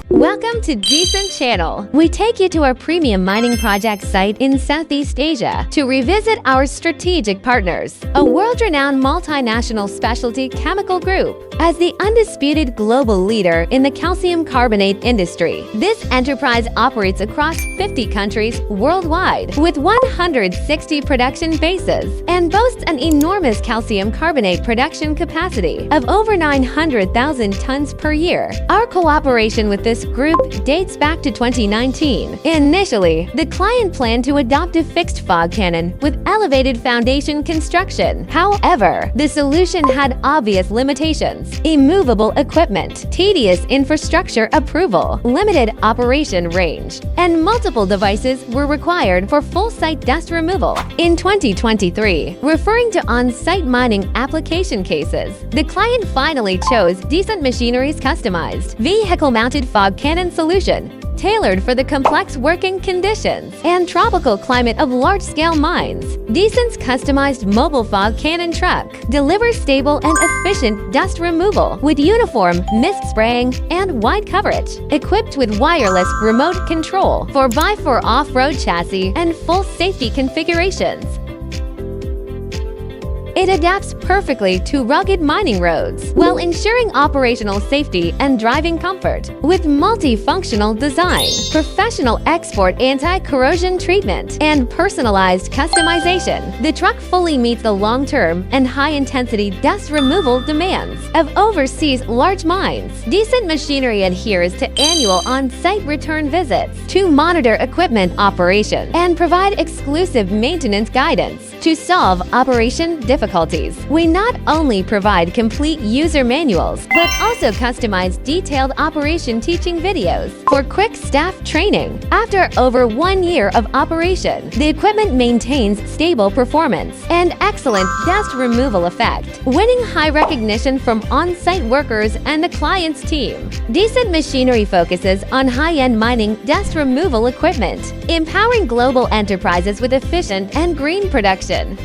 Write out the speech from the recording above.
Welcome to Decent Channel. We take you to our premium mining project site in Southeast Asia to revisit our strategic partners, a world-renowned multinational specialty chemical group. As the undisputed global leader in the calcium carbonate industry, this enterprise operates across 50 countries worldwide with 160 production bases and boasts an enormous calcium carbonate production capacity of over 900,000 tons per year. Our cooperation with this group dates back to 2019. Initially, the client planned to adopt a fixed fog cannon with elevated foundation construction. However, the solution had obvious limitations: immovable equipment, tedious infrastructure approval, limited operation range, and multiple devices were required for full-site dust removal. In 2023, referring to on-site mining application cases, the client finally chose Decent Machinery's customized vehicle-mounted fog cannon solution, tailored for the complex working conditions and tropical climate of large-scale mines. Decent's customized mobile fog cannon truck delivers stable and efficient dust removal with uniform mist spraying and wide coverage, equipped with wireless remote control for 4x4 off-road chassis and full safety configurations. It adapts perfectly to rugged mining roads while ensuring operational safety and driving comfort. With multifunctional design, professional export anti-corrosion treatment, and personalized customization, the truck fully meets the long-term and high-intensity dust removal demands of overseas large mines. Decent Machinery adheres to annual on-site return visits to monitor equipment operation and provide exclusive maintenance guidance to solve operation difficulties. We not only provide complete user manuals, but also customize detailed operation teaching videos for quick staff training. After over 1 year of operation, the equipment maintains stable performance and excellent dust removal effect, winning high recognition from on-site workers and the client's team. Decent Machinery focuses on high-end mining dust removal equipment, empowering global enterprises with efficient and green production.